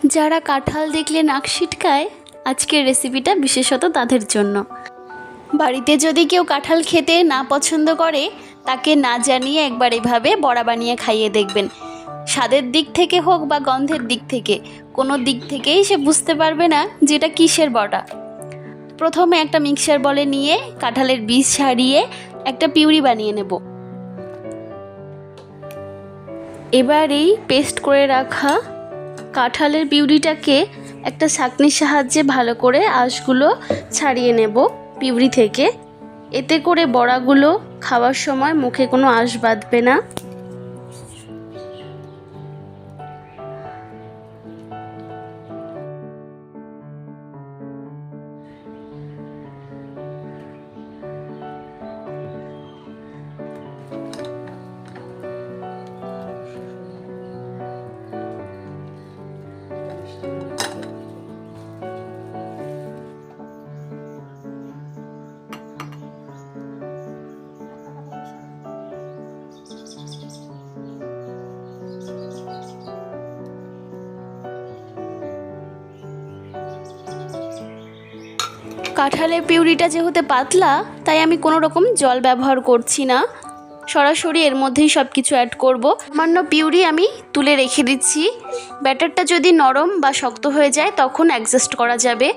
যারা কাঁঠাল দেখলে নাক ছিটকায়, আজকের রেসিপিটা বিশেষত তাদের জন্য। বাড়িতে যদি কেউ কাঁঠাল খেতে না পছন্দ করে, তাকে না জানিয়ে একবার এভাবে বড়া বানিয়ে খাইয়ে দেখবেন। স্বাদের দিক থেকে হোক বা গন্ধের দিক থেকে, কোনো দিক থেকেই সে বুঝতে পারবে না যেটা কিসের বড়া। প্রথমে একটা মিক্সার বলে নিয়ে কাঁঠালের বীজ ছাড়িয়ে একটা পিউরি বানিয়ে নেব। এবার এই পেস্ট করে রাখা কাঁঠালের পিউরিটাকে একটা ছাঁকনির সাহায্যে ভালো করে আঁশগুলো ছাড়িয়ে নেব পিউরি থেকে। এতে করে বড়াগুলো খাওয়ার সময় মুখে কোনো আঁশ বাঁধবে না। কাঁঠালের পিউরিটা যেহেতু পাতলা, তাই আমি কোনো রকম জল ব্যবহার করছি না, সরাসরি এর মধ্যেই সব কিছু অ্যাড করব। সামান্য পিউরি আমি তুলে রেখে দিচ্ছি। ব্যাটারটা যদি নরম বা শক্ত হয়ে যায় তখন অ্যাডজাস্ট করা যাবে।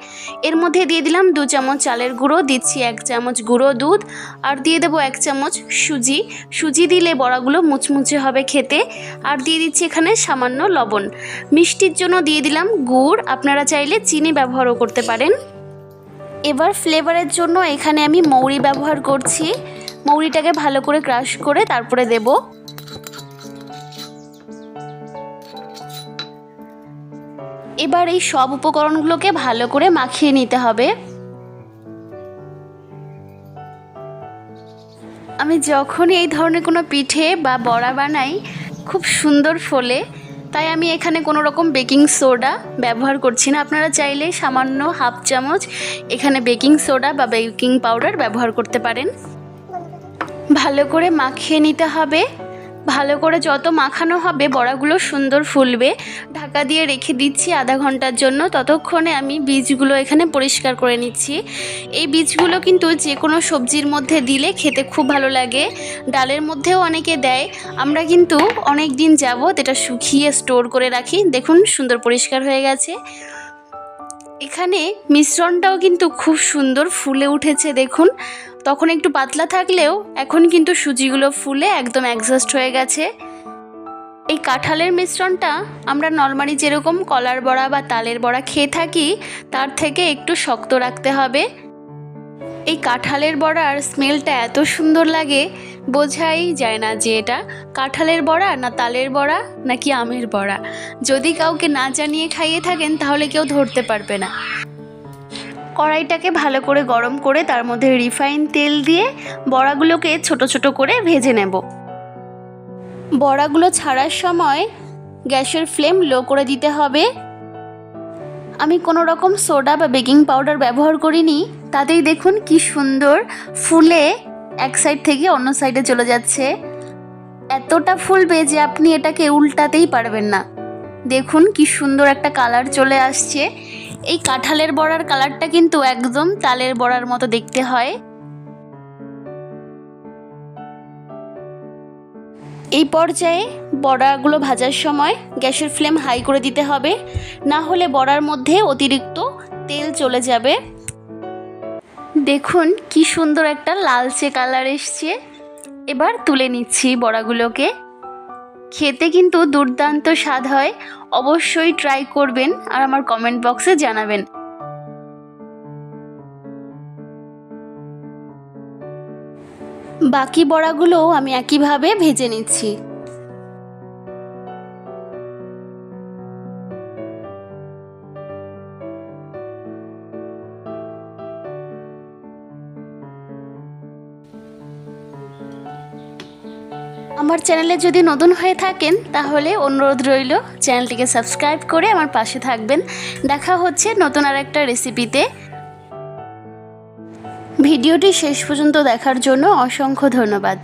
এর মধ্যে দিয়ে দিলাম 2 চামচ চালের গুঁড়ো, দিচ্ছি 1 চামচ গুঁড়ো দুধ, আর দিয়ে দেবো 1 চামচ সুজি। সুজি দিলে বড়াগুলো মুচমুচে হবে খেতে। আর দিয়ে দিচ্ছি এখানে সামান্য লবণ। মিষ্টির জন্য দিয়ে দিলাম গুড়, আপনারা চাইলে চিনি ব্যবহারও করতে পারেন। এবার ফ্লেভারের জন্য এখানে আমি মৌরি ব্যবহার করছি। মৌরিটাকে ভালো করে ক্রাশ করে তারপরে দেব। এবার এই সব উপকরণগুলোকে ভালো করে মাখিয়ে নিতে হবে। আমি যখনই এই ধরনের কোনো পিঠে বা বড়া বানাই খুব সুন্দর ফোলে, তাই আমি এখানে কোনো রকম বেকিং সোডা ব্যবহার করছি না। আপনারা চাইলে সামান্য 1/2 চামচ এখানে বেকিং সোডা বা বেকিং পাউডার ব্যবহার করতে পারেন। ভালো করে মাখিয়ে নিতে হবে। ভালো করে যত মাখানো হবে বড়াগুলো সুন্দর ফুলবে। ঢাকা দিয়ে রেখে দিচ্ছি আধা ঘন্টার জন্য। ততক্ষণে আমি বীজগুলো এখানে পরিষ্কার করে নিচ্ছি। এই বীজগুলো কিন্তু যে কোনো সবজির মধ্যে দিলে খেতে খুব ভালো লাগে। ডালের মধ্যেও অনেকে দেয়। আমরা কিন্তু অনেক দিন যাবত এটা শুকিয়ে স্টোর করে রাখি। দেখুন সুন্দর পরিষ্কার হয়ে গেছে। এখানে মিশ্রণটাও কিন্তু খুব সুন্দর ফুলে উঠেছে দেখুন। তখন একটু পাতলা থাকলেও এখন কিন্তু সুজিগুলো ফুলে একদম অ্যাডজাস্ট হয়ে গেছে। এই কাঁঠালের মিশ্রণটা আমরা নরমালি যেরকম কলার বড়া বা তালের বড়া খেয়ে থাকি, তার থেকে একটু শক্ত রাখতে হবে। এই কাঁঠালের বড়ার স্মেলটা এত সুন্দর লাগে, বোঝাই যায় না যে এটা কাঁঠালের বড়া না তালের বড়া নাকি আমের বড়া। যদি কাউকে না জানিয়ে খাইয়ে থাকেন তাহলে কেউ ধরতে পারবে না। কড়াইটাকে ভালো করে গরম করে তার মধ্যে রিফাইন তেল দিয়ে বড়াগুলোকে ছোট ছোট করে ভেজে নেব। বড়াগুলো ছাড়ার সময় গ্যাসের ফ্লেম লো করে দিতে হবে। আমি কোনো রকম সোডা বা বেকিং পাউডার ব্যবহার করিনি, তাতেই দেখুন কি সুন্দর ফুলে এক সাইড থেকে অন্য সাইডে চলে যাচ্ছে। এতটা ফুলবে যে আপনি এটাকে উল্টাতেই পারবেন না। দেখুন কি সুন্দর একটা কালার চলে আসছে। এই কাঁঠালের বড়ার কালারটা কিন্তু একদম তালের বড়ার মতো দেখতে হয়। এই পর্যায়ে বড়াগুলো ভাজার সময় গ্যাসের ফ্লেম হাই করে দিতে হবে, না হলে বড়ার মধ্যে অতিরিক্ত তেল চলে যাবে। দেখুন কি সুন্দর একটা লালচে কালার এসছে। এবার তুলে নিচ্ছি বড়াগুলোকে। খেতে কিন্তু দুর্দান্ত স্বাদ হয়। অবশ্যই ট্রাই করবেন আর আমার কমেন্ট বক্সে জানাবেন। বাকি বড়াগুলো আমি একইভাবে ভেজে নিচ্ছি। আমার চ্যানেলে যদি নতুন হয়ে থাকেন তাহলে অনুরোধ রইল চ্যানেলটিকে সাবস্ক্রাইব করে আমার পাশে থাকবেন। দেখা হচ্ছে নতুন আরেকটা রেসিপিতে। ভিডিওটি শেষ পর্যন্ত দেখার জন্য অসংখ্য ধন্যবাদ।